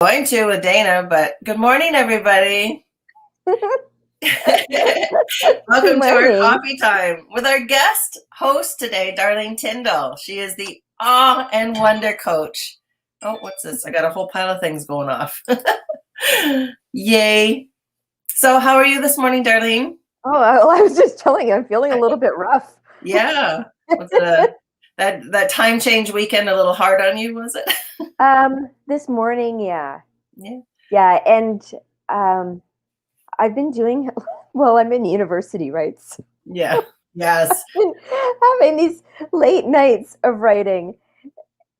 Going to with Dana, but good morning, everybody. Good Welcome to our morning. coffee time with our guest host today, Darlene Tindall. She is the Awe and Wonder Coach. Oh, what's this? I got a whole pile of things going off. Yay. So, how are you this morning, Darlene? I was just telling you, I'm feeling a little bit rough. Yeah. Was it that time change weekend a little hard on you, was it? This morning, yeah. Yeah. Yeah, and I've been doing well, I'm in university, right? So Yeah. Yes. I've been having these late nights of writing,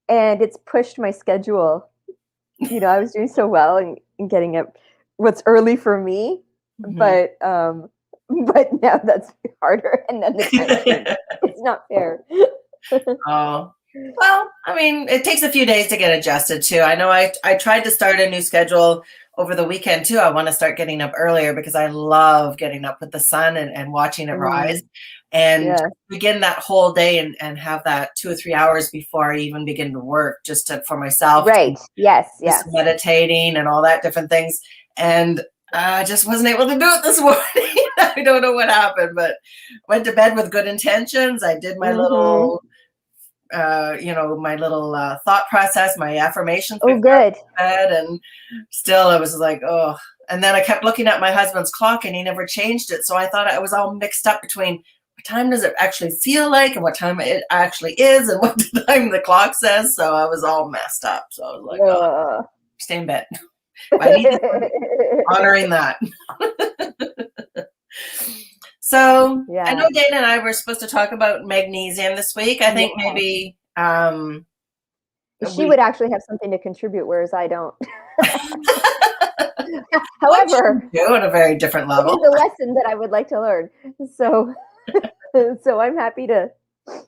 and it's pushed my schedule. I was doing so well and getting up what's early for me, Mhm. but now that's harder, and then the time change. It's not fair. Oh, well, I mean, it takes a few days to get adjusted too. I know I tried to start a new schedule over the weekend too. I want to start getting up earlier because I love getting up with the sun and watching it rise and Yeah. begin that whole day and have that 2 or 3 hours before I even begin to work for myself, Right. Yes. just Yes. meditating and all that different things. And I just wasn't able to do it this morning. I don't know what happened, but went to bed with good intentions. I did my Mm-hmm. little my little thought process, my affirmations Oh, before good. bed, and still I was like, oh. And then I kept looking at my husband's clock, and he never changed it. So I thought I was all mixed up between what time does it actually feel like, and what time it actually is, and what time the clock says. So I was all messed up. So I was like, oh, Uh, stay in bed. But I need to honoring that. So I yeah. know Dana and I were supposed to talk about magnesium this week. I think Yeah. maybe She we would actually have something to contribute, whereas I don't. which However, you do at a very different it level. is a lesson that I would like to learn. So, so I'm happy to, if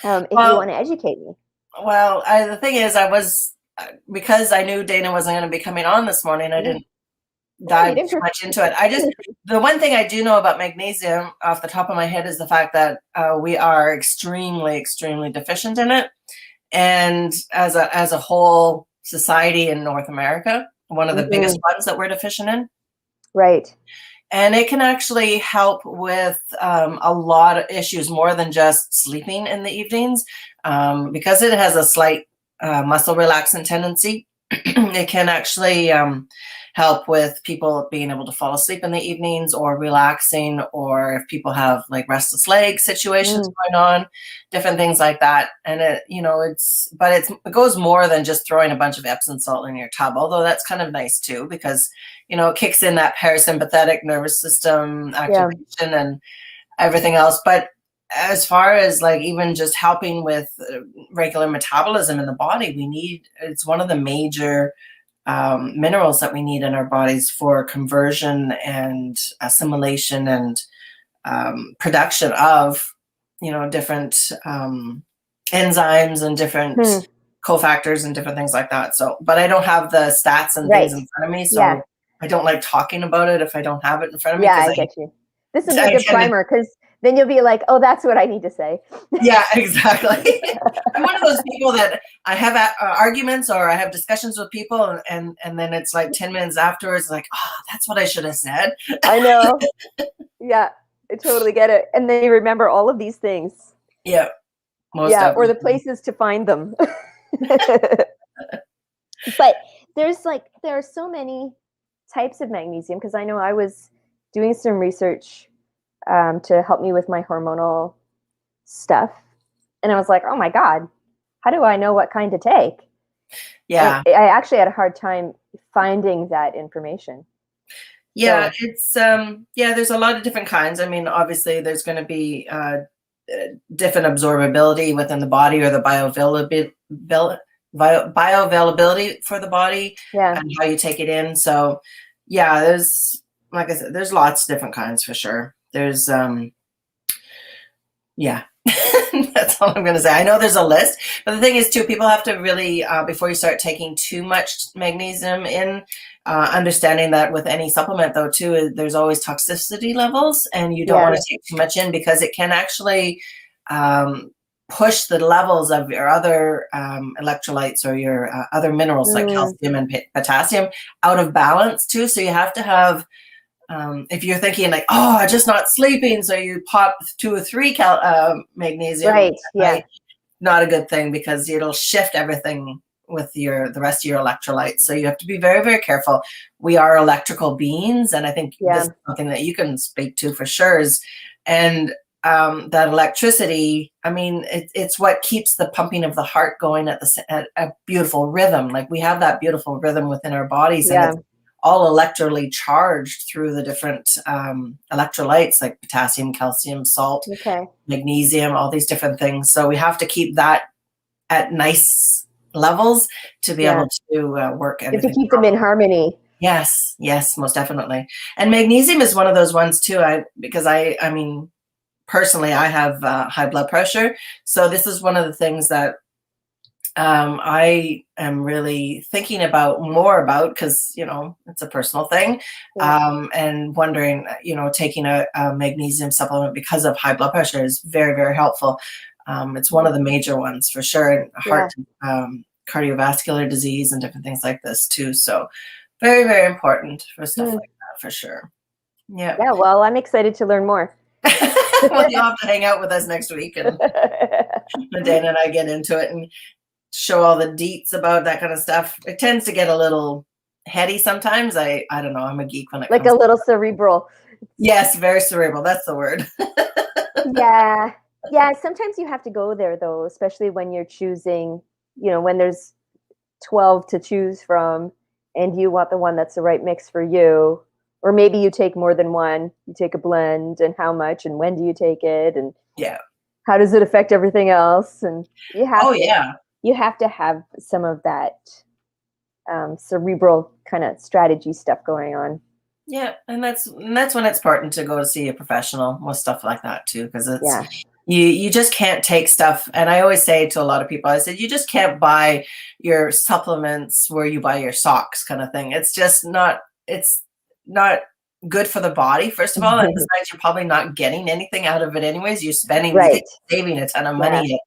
you Well, want to educate me. the thing is, I was because I knew Dana wasn't going to be coming on this morning. I Yeah. didn't Yeah, dive you didn't. too much into it. The one thing I do know about magnesium off the top of my head is the fact that we are extremely, extremely deficient in it, and as a whole society in North America, one of the biggest Mhm. ones that we're deficient in. Right. And it can actually help with a lot of issues more than just sleeping in the evenings, because it has a slight muscle relaxant tendency. It can actually help with people being able to fall asleep in the evenings or relaxing, or if people have like restless leg situations Mm. going on, different things like that. And it goes more than just throwing a bunch of Epsom salt in your tub, although that's kind of nice too, because it kicks in that parasympathetic nervous system Yeah. activation and everything else. But as far as like even just helping with regular metabolism in the body, it's one of the major minerals that we need in our bodies for conversion and assimilation and production of, different enzymes and different Hmm. cofactors and different things like that. So, but I don't have the stats and things Right. in front of me. Yeah. So I don't like talking about it if I don't have it in front of me Yeah, because I get you. This will be a I good tend to, primer because then you'll be like, oh, that's what I need to say. yeah, exactly. I'm one of those people that I have arguments or I have discussions with people, and then it's like 10 minutes afterwards, like, oh, that's what I should have said. I know. Yeah, I totally get it. And then you remember all of these things. Yeah, most Yeah, or the definitely. places to find them. But there are so many types of magnesium because I know I was doing some research to help me with my hormonal stuff. And I was like, oh my God, how do I know what kind to take? And Yeah. I actually had a hard time finding that information. Yeah, So, there's a lot of different kinds. I mean, obviously there's going to be different absorbability within the body or the bioavailability for the body yeah. and how you take it in. So yeah, like I said, there's lots of different kinds for sure. There's yeah. That's all I'm going to say. I know there's a list, but the thing is too, people have to really, before you start taking too much magnesium in, understanding that with any supplement though too, there's always toxicity levels and you don't Yeah. want to take too much in because it can actually, um, push the levels of your other electrolytes or your other minerals like calcium and potassium out of balance too. So you have to have, if you're thinking like, oh, I'm just not sleeping, so you pop 2 or 3 magnesium, Right. Yeah. right? Not a good thing, because it'll shift everything with the rest of your electrolytes. So you have to be very, very careful. We are electrical beings, and I think this is something that you can speak to for sure. And that electricity, I mean, it's what keeps the pumping of the heart going at a beautiful rhythm. Like, we have that beautiful rhythm within our bodies, and it's all electrically charged through the different electrolytes like potassium, calcium, salt, magnesium, all these different things. So we have to keep that at nice levels to be able to work everything. To keep them in harmony. Yes, most definitely. And magnesium is one of those ones too. Because I mean, personally, I have high blood pressure, so this is one of the things that I am really thinking more about, because, it's a personal thing, and wondering, taking a magnesium supplement because of high blood pressure is very, very helpful. It's one of the major ones for sure. Heart, cardiovascular disease and different things like this too. So very, very important for stuff like that, for sure. Yeah. Yeah. Well, I'm excited to learn more. Well, you'll have to hang out with us next week, and Dana and I get into it and show all the deets about that kind of stuff. It tends to get a little heady sometimes. I don't know. I'm a geek when it comes. Like a little cerebral. Yes, very cerebral. That's the word. Yeah. Sometimes you have to go there, though, especially when you're choosing, when there's 12 to choose from and you want the one that's the right mix for you. Or maybe you take more than one, you take a blend, and how much and when do you take it, and how does it affect everything else? And you have you have to have some of that cerebral kind of strategy stuff going on. Yeah, and that's when it's important to go to see a professional with stuff like that too, because it's you just can't take stuff. And I always say to a lot of people, I said, you just can't buy your supplements where you buy your socks, kind of thing. It's just not. It's not good for the body, first of all, and besides, you're probably not getting anything out of it anyways. You're saving a ton of money at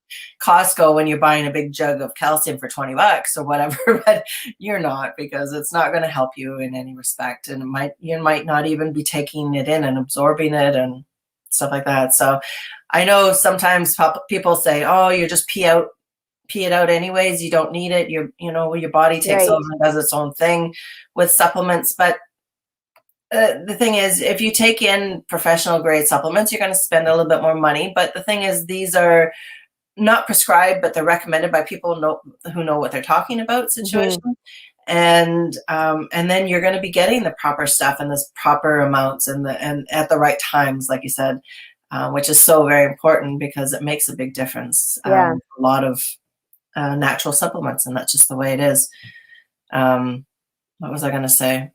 Costco when you're buying a big jug of calcium for $20 or whatever, but you're not, because it's not going to help you in any respect, and you might not even be taking it in and absorbing it and stuff like that. So I know sometimes people say, oh, you just pee it out anyways, you don't need it, your body takes over and does its own thing with supplements. But the thing is, if you take in professional grade supplements, you're going to spend a little bit more money. But the thing is, these are not prescribed, but they're recommended by people who know what they're talking about situation. And then you're going to be getting the proper stuff in the proper amounts and at the right times, like you said, which is so very important, because it makes a big difference. A lot of natural supplements, and that's just the way it is. What was I going to say?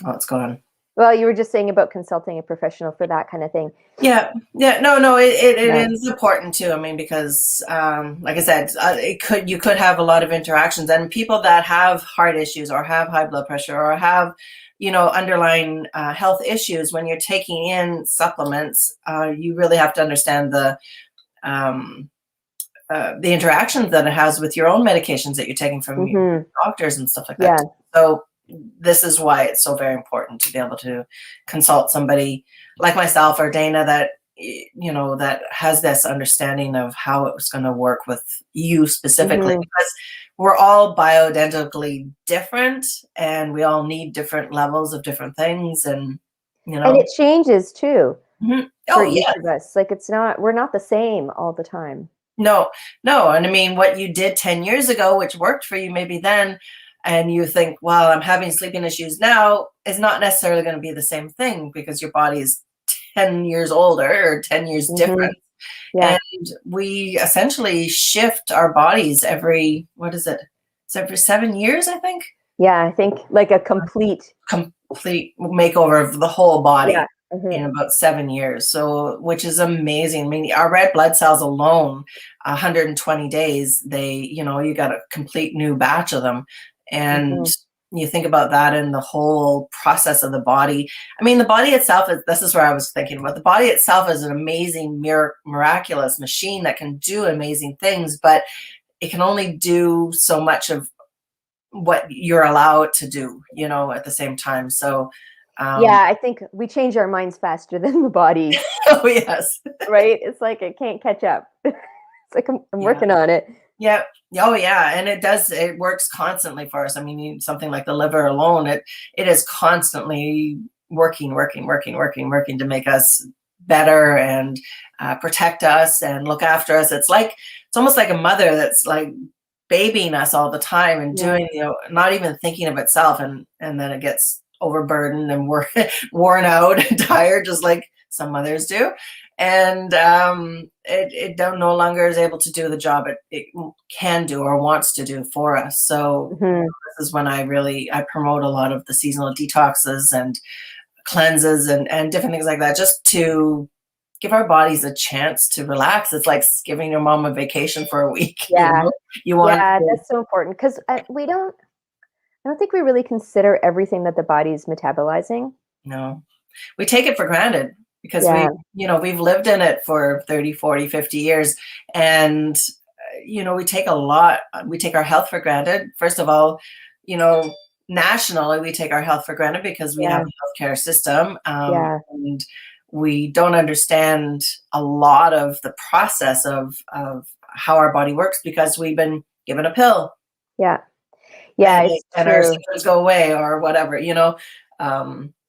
Oh, it's gone. Well, you were just saying about consulting a professional for that kind of thing. Yeah. No, it is important too. I mean, because like I said, you could have a lot of interactions, and people that have heart issues or have high blood pressure or have, underlying health issues, when you're taking in supplements, you really have to understand the interactions that it has with your own medications that you're taking from your doctors and stuff like that. So this is why it's so very important to be able to consult somebody like myself or Dana that has this understanding of how it's going to work with you specifically, because we're all bioidentically different, and we all need different levels of different things, and it changes too. For each of us. Like, we're not the same all the time. No, and I mean, what you did 10 years ago, which worked for you maybe then, and you think, well, I'm having sleeping issues now, is not necessarily going to be the same thing, because your body is 10 years older or 10 years different. And we essentially shift our bodies every, it's every 7 years, I think? Yeah, I think like a complete makeover of the whole body in about 7 years. So, which is amazing. I mean, our red blood cells alone, 120 days, you got a complete new batch of them. And you think about that and the whole process of the body. I mean, the body itself is, this is where I was thinking about, the body itself is an amazing, miraculous machine that can do amazing things, but it can only do so much of what you're allowed to do, at the same time. So, yeah, I think we change our minds faster than the body. oh yes. Right? It's like it can't catch up. It's like I'm Yeah. working on it. Yeah. Oh yeah. And it works constantly for us. I mean, something like the liver alone, it is constantly working to make us better and protect us and look after us. It's almost like a mother that's like babying us all the time and doing, not even thinking of itself. And then it gets overburdened and worn out and tired, just like some mothers do. And it no longer is able to do the job it can do or wants to do for us. So this is when I promote a lot of the seasonal detoxes and cleanses and different things like that, just to give our bodies a chance to relax. It's like giving your mom a vacation for a week. Yeah, that's so important, because I don't think we really consider everything that the body's metabolizing. No, we take it for granted because we've lived in it for 30, 40, 50 years. And, we take our health for granted. First of all, nationally, we take our health for granted because we have a healthcare system. And we don't understand a lot of the process of how our body works because we've been given a pill. Yeah. And our symptoms go away or whatever,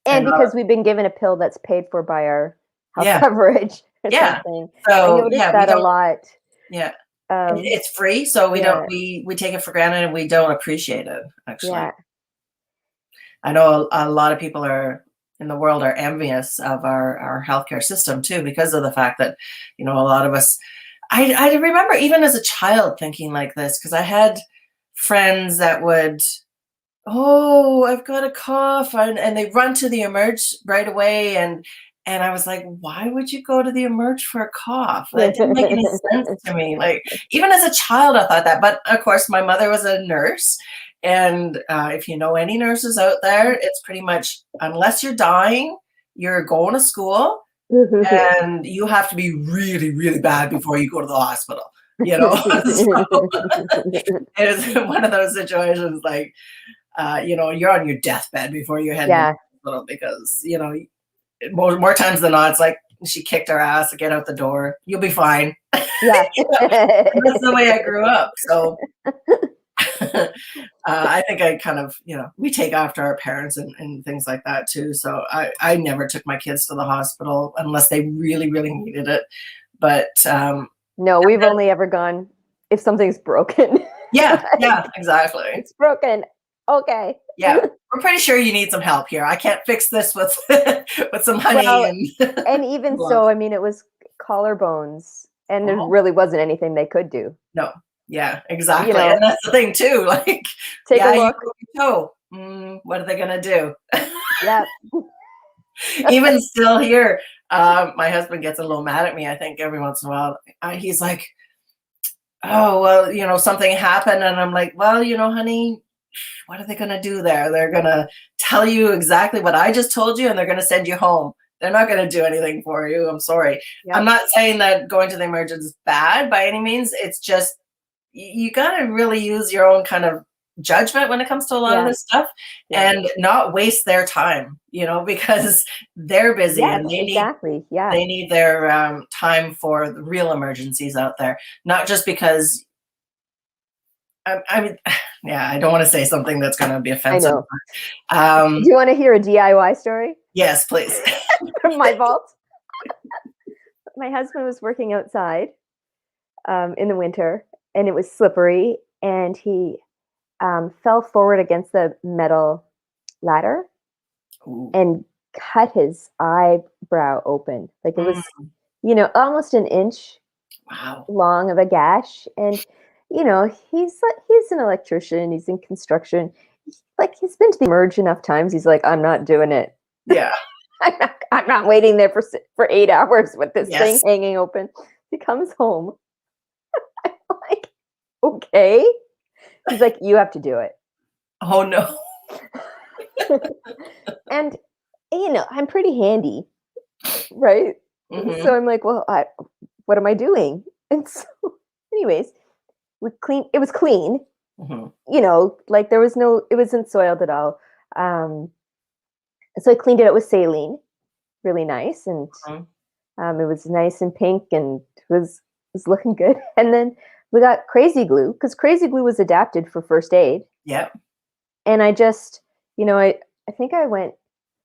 and because we've been given a pill that's paid for by our health coverage or something. So I noticed that a lot. Yeah. It's free, so we take it for granted and we don't appreciate it, actually. Yeah. I know a lot of people in the world are envious of our healthcare system too, because of the fact that, a lot of us, I remember even as a child thinking like this, because I had friends that would, oh, I've got a cough, and they run to the Emerge right away, and I was like, why would you go to the Emerge for a cough? That didn't make any sense to me. Like, even as a child, I thought that. But of course, my mother was a nurse, and if you know any nurses out there, it's pretty much, unless you're dying, you're going to school, and you have to be really, really bad before you go to the hospital. So, it's one of those situations like, you're on your deathbed before you head to the hospital, because, more times than not, it's like, she kicked her ass to get out the door. You'll be fine. Yeah. That's the way I grew up. So I think I kind of, we take after our parents and things like that too. So I never took my kids to the hospital unless they really, really needed it. But no, we've only ever gone if something's broken. Yeah, exactly. It's broken. Okay. Yeah, we're pretty sure you need some help here. I can't fix this with some honey. And even so, I mean, it was collarbones, and there really wasn't anything they could do. No. Yeah, exactly. And that's the thing too. Like, take a look. What are they gonna do? Yeah. Even still here, my husband gets a little mad at me, I think, every once in a while. He's like, oh, well, something happened. And I'm like, well, honey, what are they going to do there? They're going to tell you exactly what I just told you, and they're going to send you home. They're not going to do anything for you. I'm sorry. Yep. I'm not saying that going to the emergency is bad by any means. It's just, you got to really use your own kind of judgment when it comes to a lot of this stuff, and not waste their time, because they're busy and they need their time for the real emergencies out there, not just because I mean, I don't want to say something that's going to be offensive. I know. Do you want to hear a DIY story? Yes, please. From my vault. My husband was working outside in the winter, and it was slippery, and he fell forward against the metal ladder. Ooh. And cut his eyebrow open. Like, it was, almost an inch long of a gash. And he's an electrician. He's in construction. Like, he's been to the Emerge enough times. He's like, I'm not doing it. Yeah. I'm not waiting there for 8 hours with this thing hanging open. He comes home. I'm like, okay. He's like, you have to do it. Oh, no. And I'm pretty handy, right? Hmm. So I'm like, well, what am I doing? And so, anyways, it was clean, Hmm. like it wasn't soiled at all. Um, so I cleaned it out with saline, really nice, and it was nice and pink, and it was looking good. And then we got crazy glue, because crazy glue was adapted for first aid. Yep. And I just, I think I went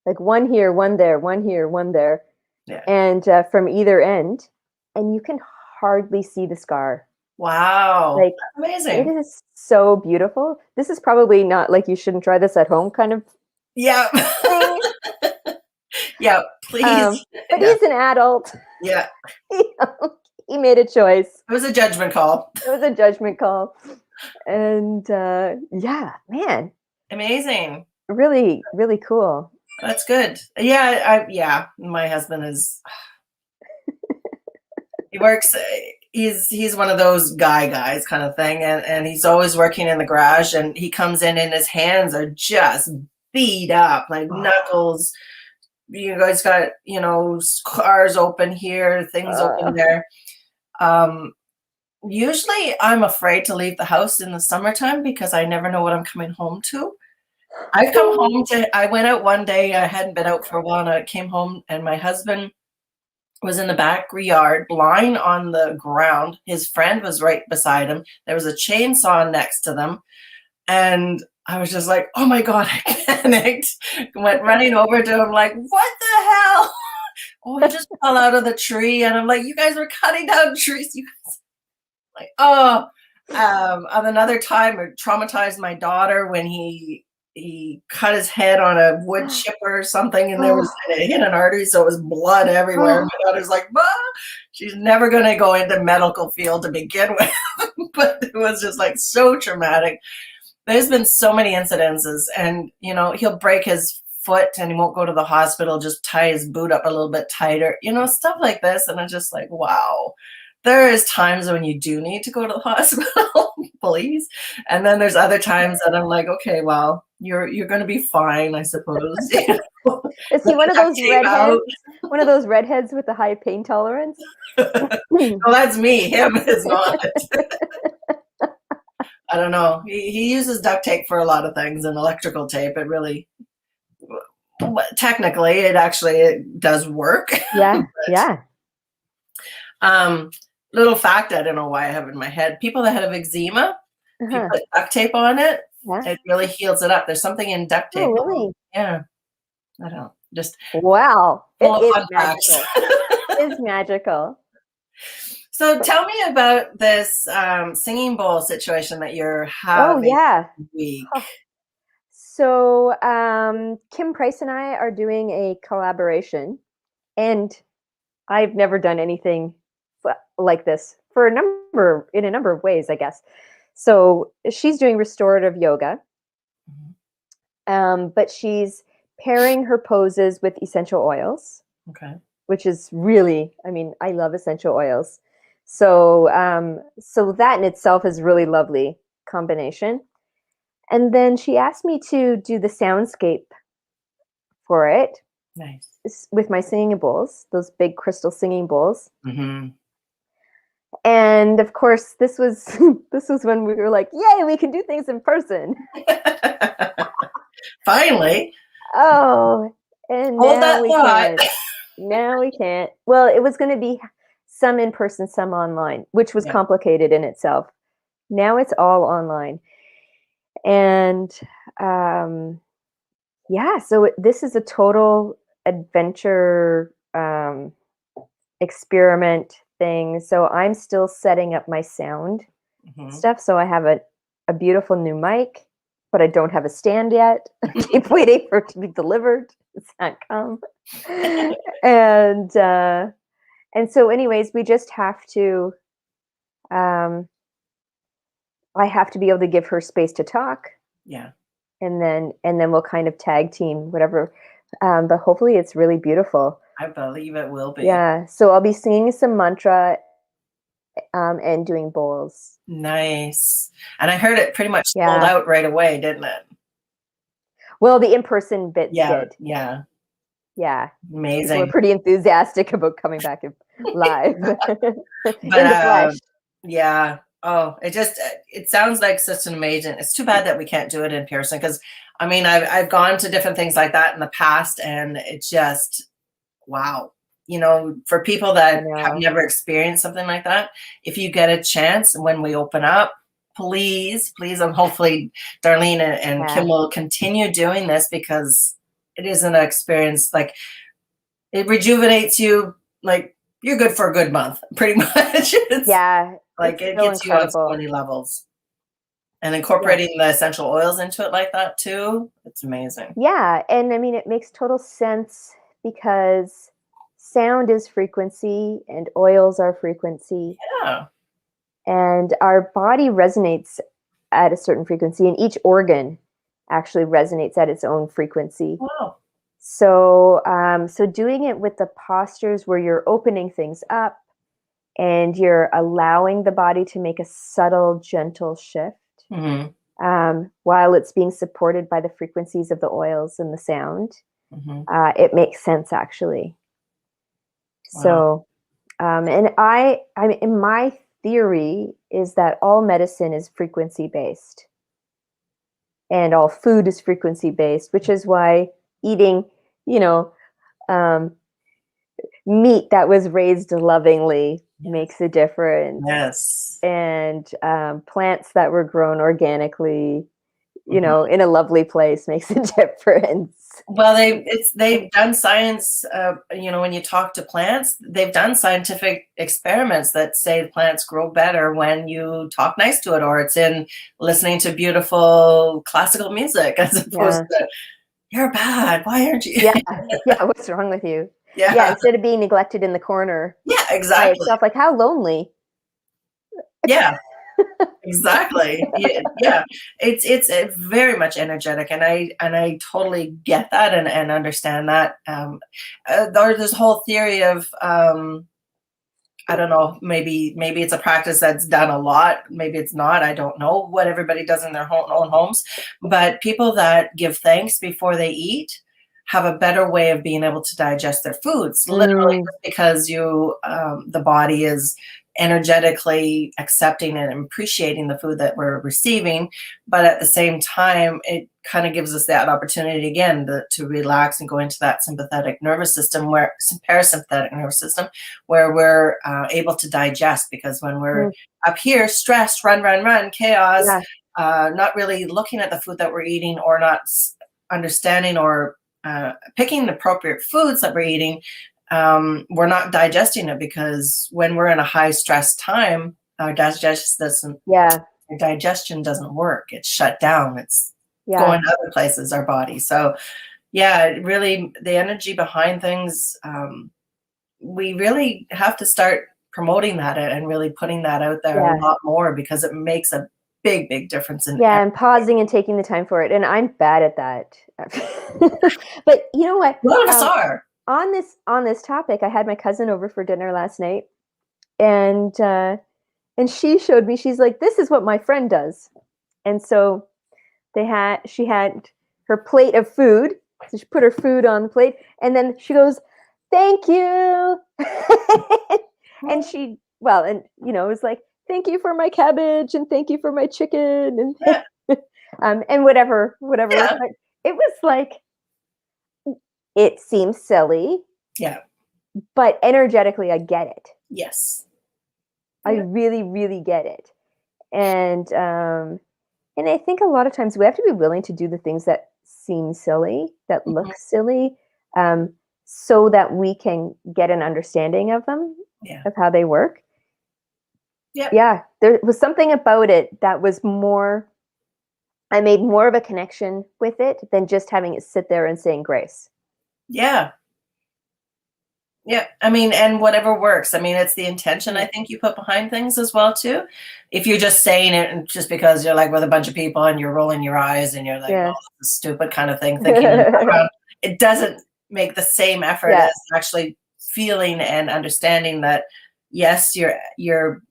like one here, one there, one here, one there, Yeah. and from either end, and you can hardly see the scar. Wow. Like, That's it amazing. is so beautiful. This is probably not like you shouldn't try this at home kind of Yeah. thing. Yeah. Please. But Yeah. he's an adult. Yeah. He made a choice. It was a judgment call. It was a judgment call. And yeah, man, Amazing. really, really cool. That's good. Yeah, my husband is, he works, he's one of those guys kind of thing, and he's always working in the garage, and he comes in and his hands are just beat up, like knuckles. He's got, scars open here, things open there. Usually I'm afraid to leave the house in the summertime because I never know what I'm coming home to. I went out one day, I hadn't been out for a while, and I came home and my husband was in the backyard, lying on the ground. His friend was right beside him. There was a chainsaw next to them. And I was just like, oh my God, I panicked. Went running over to him like, what the hell? Oh, he just fell out of the tree. And I'm like, you guys were cutting down trees. You guys, like, oh. On another time, it traumatized my daughter when he cut his head on a wood chipper or something, and it hit an artery, so it was blood everywhere. My daughter's like, bah! She's never going to go into medical field to begin with, but it was just like so traumatic. There's been so many incidences, and he'll break his foot and he won't go to the hospital, just tie his boot up a little bit tighter, stuff like this. And I'm just like, wow. There is times when you do need to go to the hospital, please. And then there's other times that I'm like, okay, well, you're going to be fine, I suppose. Is he one of those redheads? One of those redheads with the high pain tolerance? Well, that's me. Him is not. I don't know. He uses duct tape for a lot of things and electrical tape. It really, technically, it does work. Yeah, yeah. Little fact, I don't know why I have it in my head. People that have eczema, if you put duct tape on it, it really heals it up. There's something in duct tape. Oh, really? Yeah. I don't just. Wow. It is magical. It is magical. So tell me about this singing bowl situation that you're having. Oh, yeah. This week. So Kim Price and I are doing a collaboration, and I've never done anything like this in a number of ways, I guess. So she's doing restorative yoga, but she's pairing her poses with essential oils. Okay. Which is really, I love essential oils. So so that in itself is really lovely combination. And then she asked me to do the soundscape for it. Nice. With my singing bowls, those big crystal singing bowls. Mm-hmm. And of course, this was when we were like, yay, we can do things in person. Finally. Oh, and now we can't. Now we can't. Well, it was going to be some in person, some online, which was complicated in itself. Now it's all online. And so this is a total adventure experiment thing. So I'm still setting up my sound stuff. So I have a beautiful new mic, but I don't have a stand yet. I keep waiting for it to be delivered. It's not come. And so anyways, we just have to, I have to be able to give her space to talk. Yeah. And then we'll kind of tag team whatever. But hopefully it's really beautiful. I believe it will be. Yeah. So I'll be singing some mantra and doing bowls. Nice. And I heard it pretty much sold out right away, didn't it? Well, the in-person bits Yeah, did. yeah, Yeah. People were amazing. pretty enthusiastic about coming back live in the But flesh. yeah, oh, it sounds like such an amazing. It's too bad that we can't do it in person because I mean I've gone to different things like that in the past, and it's just wow. You know, for people I that have know. never experienced something like that, if you get a chance when we open up, please, please, and hopefully Darlene and Yeah. Kim will continue doing this because it is an experience like it rejuvenates you. Like you're good for a good month, pretty much. It's Yeah. like It's it so gets you on so incredible. many levels. And Yeah. incorporating the essential oils into it like that too, it's amazing. Yeah. And I mean, it makes total sense because sound is frequency and oils are frequency. Yeah. And our body resonates at a certain frequency, and each organ actually resonates at its own frequency. Wow. So, so doing it with the postures where you're opening things up and you're allowing the body to make a subtle, gentle shift Mm-hmm. while it's being supported by the frequencies of the oils and the sound, Mm-hmm. it makes sense actually. Wow. So, and I mean, in my theory is that all medicine is frequency based and all food is frequency based, which is why eating, you know, um, meat that was raised lovingly makes a difference, Yes. and plants that were grown organically, you Mm-hmm. know, in a lovely place makes a difference. Well, they've done science. You know, when you talk to plants, they've done scientific experiments that say plants grow better when you talk nice to it, or it's in listening to beautiful classical music as opposed Yeah. to "You're bad. Why aren't you?" Yeah. Yeah. What's wrong with you? Yeah. Yeah. Instead of being neglected in the corner Yeah. by Exactly. itself, like how lonely. Yeah. Exactly. Yeah, yeah. It's very much energetic, and I totally get that and understand that. There's this whole theory of I don't know, maybe it's a practice that's done a lot, maybe it's not. I don't know what everybody does in their own homes, but people that give thanks before they eat have a better way of being able to digest their foods. Literally, Mm, just because the body is energetically accepting and appreciating the food that we're receiving, but at the same time, it kind of gives us that opportunity again to relax and go into that sympathetic nervous system, where parasympathetic nervous system, where we're able to digest. Because when we're mm, up here, stressed, run, chaos, yeah. not really looking at the food that we're eating, or not understanding or picking the appropriate foods that we're eating, we're not digesting it, because when we're in a high stress time, Yeah. our digestion doesn't work. It's shut down. It's Yeah. going other places, our body. So yeah, it really, the energy behind things, we really have to start promoting that and really putting that out there a Yeah. lot more, because it makes a big difference in Yeah, everything. and pausing and taking the time for it, and I'm bad at that. But you know what? None of us are. On this topic, I had my cousin over for dinner last night, and she showed me. She's like, "This is what my friend does," and so she had her plate of food. So she put her food on the plate, and then she goes, "Thank you," and she and you know, it was like, "Thank you for my cabbage and thank you for my chicken," Yeah, and whatever else. yeah, But it was like, it seems silly, yeah, but energetically, I get it. yes, I yeah, really, really get it, and I think a lot of times we have to be willing to do the things that seem silly, that mhm, look silly, um, so that we can get an understanding of them, yeah, of how they work. yep, Yeah, there was something about it that was more. I made more of a connection with it than just having it sit there and saying grace. yeah. Yeah, I mean, and whatever works. I mean, it's the intention I Yeah. think you put behind things as well too. If you're just saying it and just because you're like with a bunch of people and you're rolling your eyes and you're like, Yeah. "Oh, this is stupid," kind of thing, thinking in the background, it doesn't make the same effort Yeah. as actually feeling and understanding that yes, you're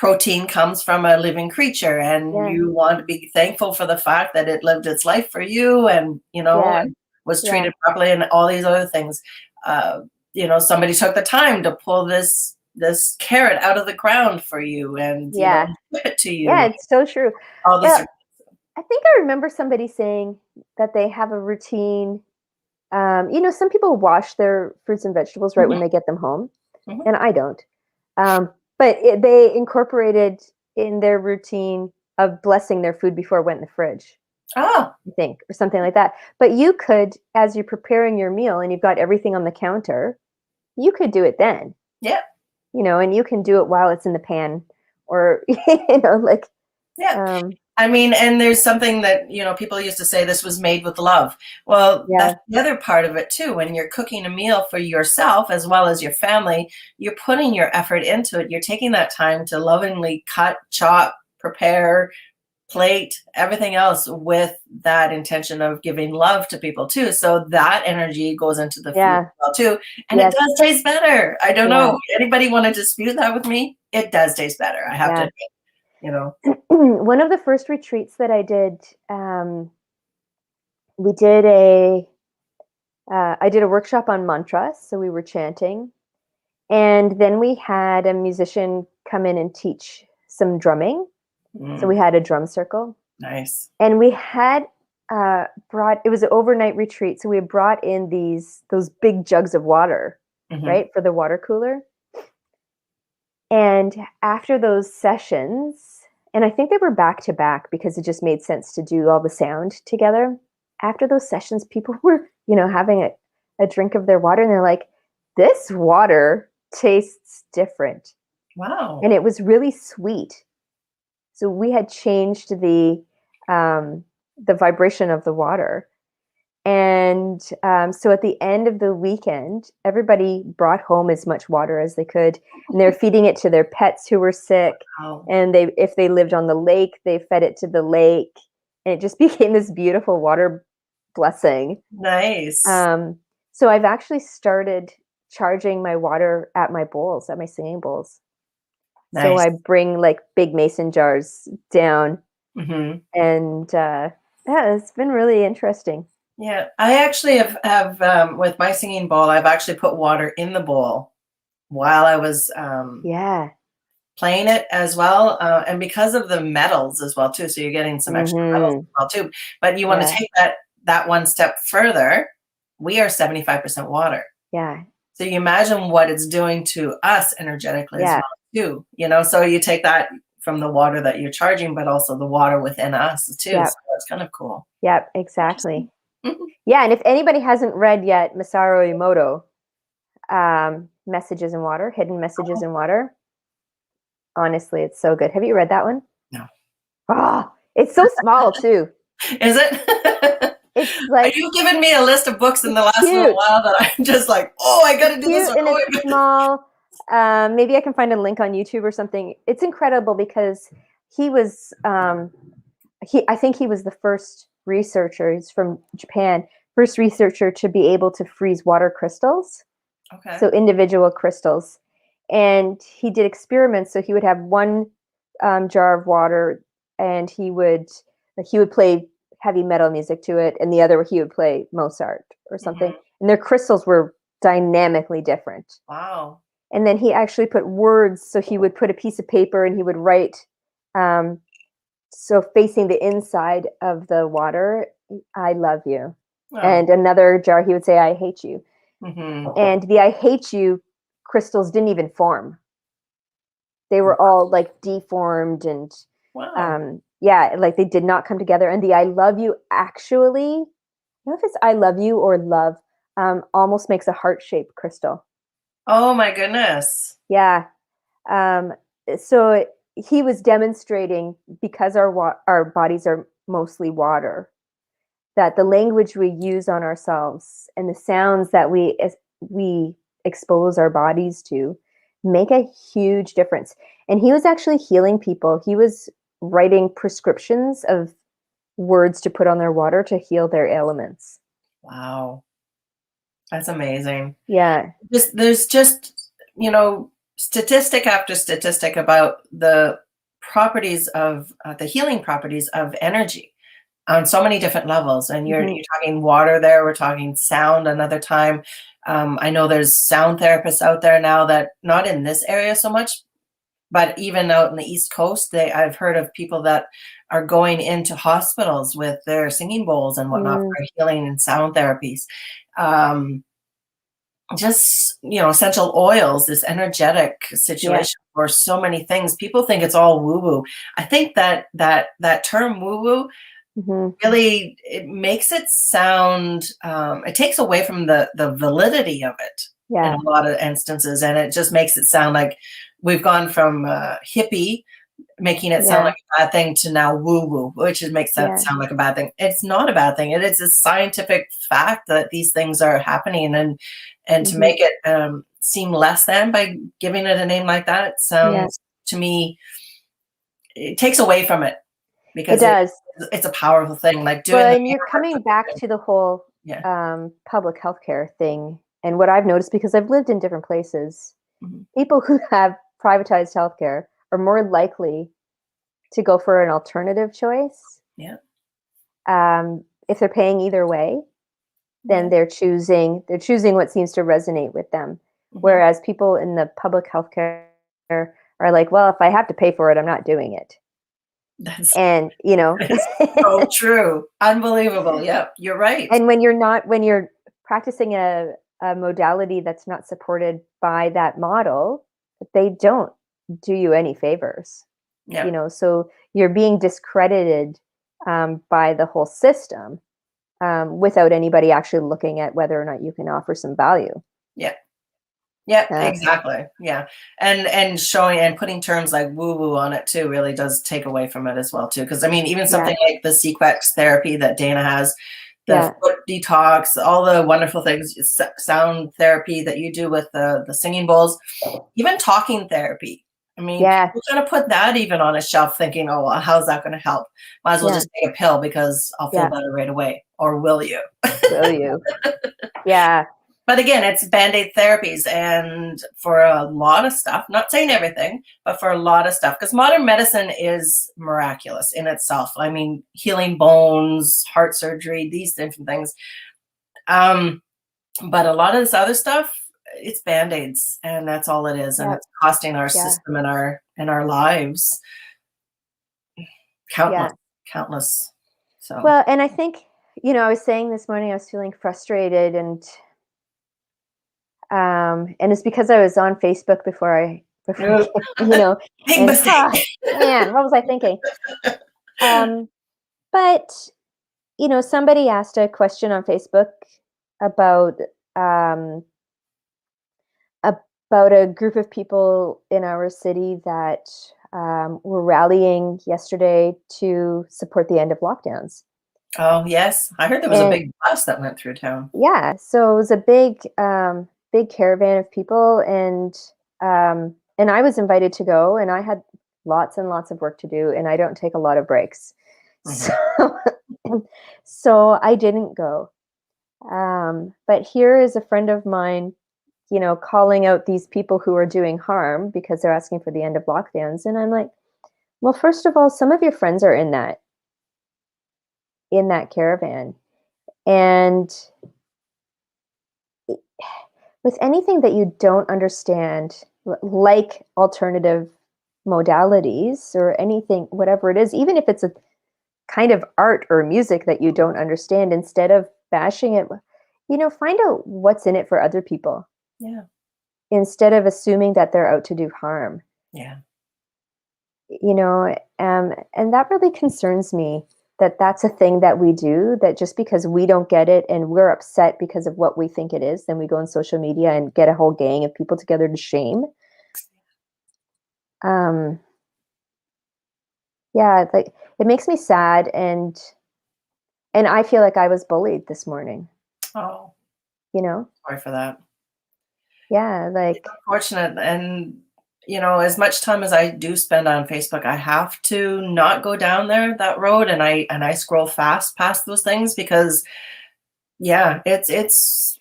protein comes from a living creature, and Yeah. you want to be thankful for the fact that it lived its life for you, and Yeah. and was Yeah. treated properly, and all these other things. Somebody took the time to pull this carrot out of the ground for you, and Yeah. give it to Yeah, you. it's so true. All these. Well, I think I remember somebody saying that they have a routine. Some people wash their fruits and vegetables right when Mhm, they get them home, mhm. and I don't. But they incorporated in their routine of blessing their food before it went in the fridge, Oh, I think, or something like that. But you could, as you're preparing your meal and you've got everything on the counter, you could do it then, yeah, and you can do it while it's in the pan, or like, yeah. um, I mean, and there's something that, people used to say this was made with love. Well, yeah, that's the other part of it too. When you're cooking a meal for yourself as well as your family, you're putting your effort into it. You're taking that time to lovingly cut, chop, prepare, plate, everything else with that intention of giving love to people too. So that energy goes into the food yeah, as well too. And it yes, does taste better. I don't yeah, know. Anybody want to dispute that with me? It does taste better. I have to yeah. admit, you know. One of the first retreats that I did, we did a I did a workshop on mantras, so we were chanting, and then we had a musician come in and teach some drumming. So Mm, we had a drum circle, nice. and we had brought. It was an overnight retreat, so we had brought in those big jugs of water, Hmm. right, for the water cooler. And after those sessions, and I think they were back to back because it just made sense to do all the sound together. After those sessions, people were, having a drink of their water and they're like, this water tastes different. Wow. And it was really sweet. So we had changed the vibration of the water. And so at the end of the weekend, everybody brought home as much water as they could, and they're feeding it to their pets who were sick. Wow. And if they lived on the lake, they fed it to the lake, and it just became this beautiful water blessing. Nice. Um, so I've actually started charging my water at my bowls, at my singing bowls. So Nice. I bring like big mason jars down, Hmm. and yeah, it's been really interesting. Yeah, I actually have with my singing bowl, I've actually put water in the bowl while I was Yeah. playing it as well, and because of the metals as well too. So you're getting some extra metals Hmm. as well too. But you want to Yeah. take that one step further. We are 75% water. Yeah. So you imagine what it's doing to us energetically as Yeah. well too. So you take that from the water that you're charging, but also the water within us too. So Yep. that's kind of cool. Yep. Exactly. Interesting. Mhm. Yeah. And if anybody hasn't read yet, Masaru Emoto, Messages in Water, Hidden Messages in Water. Honestly, it's so good. Have you read that one? No. Oh, it's so small too. Is it? It's You've given me a list of books in the it's last little cute. while that I'm just like, oh, I got It's to do this cute one. and Oh, it's small. Maybe I can find a link on YouTube or something. It's incredible because he was I think he was the first researcher. He's from Japan, first researcher to be able to freeze water crystals, okay. so individual crystals. And he did experiments. So he would have one jar of water, and he would play heavy metal music to it, and the other he would play Mozart or something. Hmm. And their crystals were dynamically different. Wow. And then he actually put words. So he would put a piece of paper and he would write. Um, so facing the inside of the water, I love you. Oh. And another jar, he would say, I hate you. Hmm. And the I hate you crystals didn't even form. They were all like deformed and Wow. yeah, like they did not come together. And the I love you actually, I don't know if it's I love you or love, almost makes a heart-shaped crystal. Oh my goodness. Yeah. Um, so he was demonstrating, because our bodies are mostly water, that the language we use on ourselves and the sounds that we expose our bodies to make a huge difference. And he was actually healing people. He was writing prescriptions of words to put on their water to heal their ailments. Wow. That's amazing. Yeah. There's just, statistic after statistic about the properties of the healing properties of energy on so many different levels. And you're talking water there, we're talking sound another time. I know there's sound therapists out there now that, not in this area so much, but even out in the East Coast, I've heard of people that are going into hospitals with their singing bowls and whatnot for healing and sound therapies. Just, essential oils, this energetic situation for so many things. People think it's all woo-woo. I think that term woo-woo really, it makes it sound, it takes away from the validity of it in a lot of instances, and it just makes it sound like we've gone from hippie, making it sound like a bad thing, to now woo-woo, which makes that sound like a bad thing. It's not a bad thing. It is a scientific fact that these things are happening, and to make it seem less than by giving it a name like that, it sounds to me, it takes away from it, because it does. It's a powerful thing. Like doing. Well, and you're coming back to the whole public healthcare thing, and what I've noticed, because I've lived in different places, people who have privatized healthcare are more likely to go for an alternative choice. Yeah. If they're paying either way, then they're choosing what seems to resonate with them. Whereas people in the public healthcare are like, well, if I have to pay for it, I'm not doing it. That's so true. Unbelievable. Yep, you're right. And when you're practicing a modality that's not supported by that model, they don't do you any favors. So you're being discredited by the whole system without anybody actually looking at whether or not you can offer some value. Yeah, exactly. Yeah. And showing and putting terms like woo-woo on it too really does take away from it as well too. Because I mean, even something like the Sequex therapy that Dana has, the foot detox, all the wonderful things, sound therapy that you do with the singing bowls, even talking therapy. I mean, we're going to put that even on a shelf thinking, oh, well, how's that going to help? Might as well just take a pill because I'll feel better right away. Or will you? Will you? Yeah. But again, it's Band-Aid therapies, and for a lot of stuff, not saying everything, but for a lot of stuff, because modern medicine is miraculous in itself. I mean, healing bones, heart surgery, these different things. But a lot of this other stuff, it's Band-Aids, and that's all it is. And it's costing our system and our lives countless. So well, and I think, I was saying this morning, I was feeling frustrated, and it's because I was on Facebook before big mistake. Man, what was I thinking? But somebody asked a question on Facebook about a group of people in our city that were rallying yesterday to support the end of lockdowns. Oh yes, I heard there was a big bus that went through town. Yeah, so it was a big caravan of people, and I was invited to go, and I had lots and lots of work to do, and I don't take a lot of breaks. So I didn't go. But here is a friend of mine, calling out these people who are doing harm because they're asking for the end of lockdowns. And I'm like, well, first of all, some of your friends are in that caravan. And with anything that you don't understand, like alternative modalities or anything, whatever it is, even if it's a kind of art or music that you don't understand, instead of bashing it, find out what's in it for other people. Yeah. Instead of assuming that they're out to do harm. Yeah. And that really concerns me, that that's a thing that we do, that just because we don't get it and we're upset because of what we think it is, then we go on social media and get a whole gang of people together to shame. Like it makes me sad, and I feel like I was bullied this morning. Oh. Sorry for that. Yeah, like it's unfortunate. And as much time as I do spend on Facebook, I have to not go down that road, and I scroll fast past those things, because it's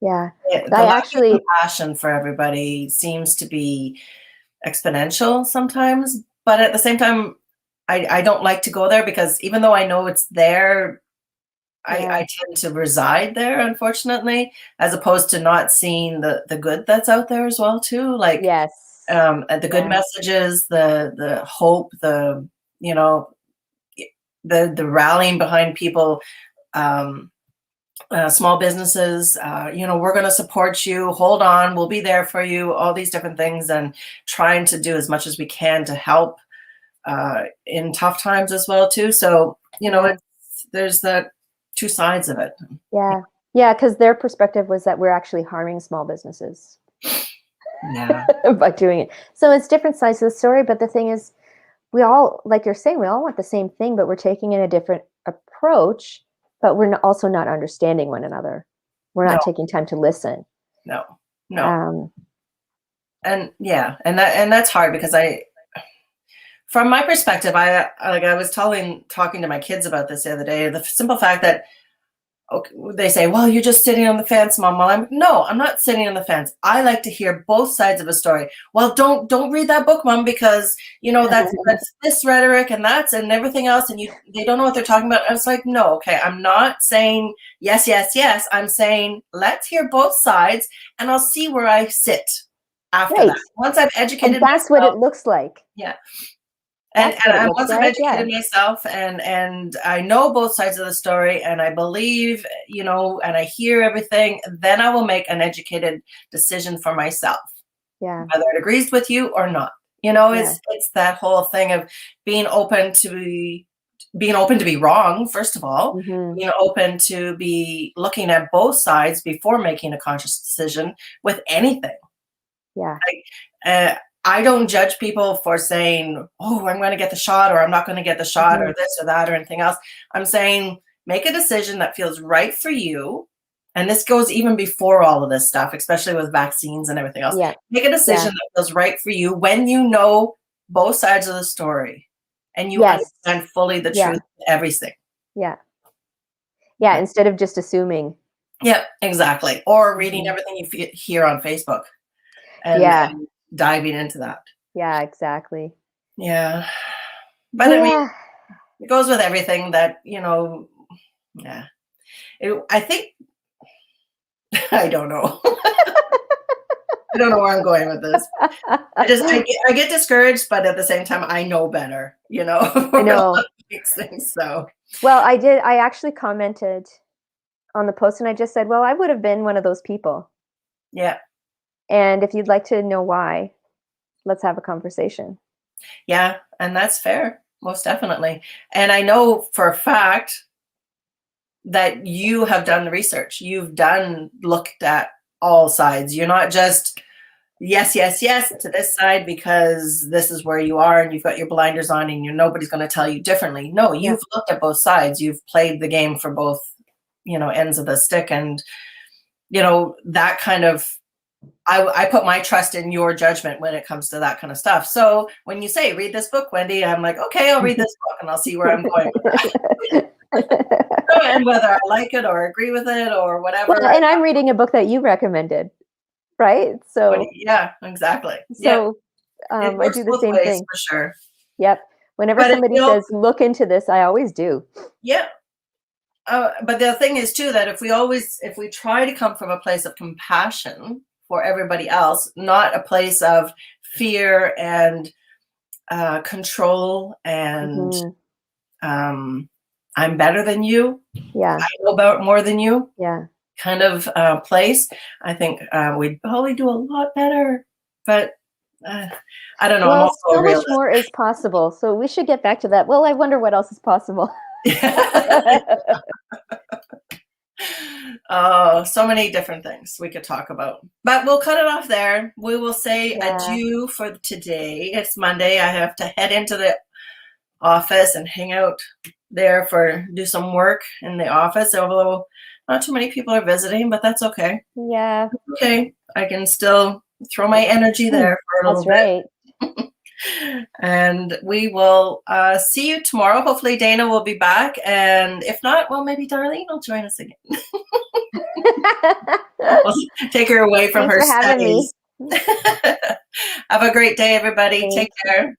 Yeah. The I lack of actually, compassion for everybody seems to be exponential sometimes, but at the same time, I don't like to go there because even though I know it's there, yeah. I tend to reside there, unfortunately, as opposed to not seeing the good that's out there as well too. Like Yes. the good Yeah. messages, the hope, you know the rallying behind people, um, small businesses. We're going to support you. Hold on, we'll be there for you. All these different things, and trying to do as much as we can to help in tough times as well too. So Yeah. there's the two sides of it. Yeah. Yeah. Because their perspective was that we're actually harming small businesses Yeah. by doing it. So it's different sides of the story. But the thing is, we all, like you're saying, we all want the same thing, but we're taking in a different approach, but we're also not understanding one another. We're No, not taking time to listen. no, no. Um, And yeah, and that's hard because from my perspective, I was talking to my kids about this the other day. The simple fact that, okay, they say, "Well, you're just sitting on the fence, Mom." Well, no, I'm not sitting on the fence. I like to hear both sides of a story. Well, don't read that book, Mom, because that's this rhetoric and that's and everything else, and they don't know what they're talking about. I was like, no, okay, I'm not saying yes, yes, yes. I'm saying let's hear both sides, and I'll see where I sit after right. that. Once I've And educated that's what myself, it looks like. yeah. That's what it And looks once I've like. Yeah. educated myself and I know both sides of the story and I believe, and I hear everything, then I will make an educated decision for myself, Yeah. whether it agrees with you or not. Yeah. It's that whole thing of being open to be wrong, first of all, Hmm. being open to be looking at both sides before making a conscious decision with anything. Yeah. Uh, I don't judge people for saying, "Oh, I'm going to get the shot," or "I'm not going to get the shot," Hmm. or this or that or anything else. I'm saying make a decision that feels right for you. And this goes even before all of this stuff, especially with vaccines and everything else. Yeah. Make a decision Yeah. that feels right for you when you know both sides of the story and you Yes. understand fully the Yeah. truth of everything. Yeah. Yeah. Yeah, Instead of just assuming. yeah, exactly. Or reading Mhm. everything you hear on Facebook Yeah. and diving into that. Yeah. Exactly. Yeah. But I mean, Yeah. it goes with everything that, yeah. I think, I don't know. I don't know where I'm going with this. I get discouraged, but at the same time, I know better, I for a lot know. of these things. So, Well, I did. I actually commented on the post and I just said, well, I would have been one of those people. yeah. And if you'd like to know why, let's have a conversation. Yeah. And that's fair. Most definitely. And I know for a fact that you have done the research. Looked at all sides. You're not just yes, yes, yes to this side because this is where you are and you've got your blinders on and nobody's going to tell you differently. No, Yeah. you've looked at both sides. You've played the game for both, ends of the stick. And, that kind of, I put my trust in your judgment when it comes to that kind of stuff. So when you say, read this book, Wendy, I'm like, okay, I'll read this book and I'll see where I'm going with that. And whether I like it or agree with it or whatever. Well, and I'm reading a book that you recommended, right? Yeah, exactly. Yeah, So it I works do the both same ways thing. for sure. Yep. Whenever But somebody says, look into this, I always do. yeah. But the thing is too that if we try to come from a place of compassion for everybody else, not a place of fear and control and Mhm. I'm better than you, Yeah. I know about more than you, Yeah. kind of place, I think we'd probably do a lot better. But I don't know. I'm Well, also a so much realist. more is possible. So we should get back to that. Well, I wonder what else is possible. Oh, so many different things we could talk about. But we'll cut it off there. We will say Yeah. adieu for today. It's Monday. I have to head into the office and hang out there do some work in the office, although not too many people are visiting, but that's okay. Yeah. Okay. I can still throw my energy there for a little That's right. bit. And we will see you tomorrow. Hopefully Dana will be back. And if not, well, maybe Darlene will join us again. We'll take her away from Thanks her for having me. studies. Have a great day, everybody. Thanks. Take care.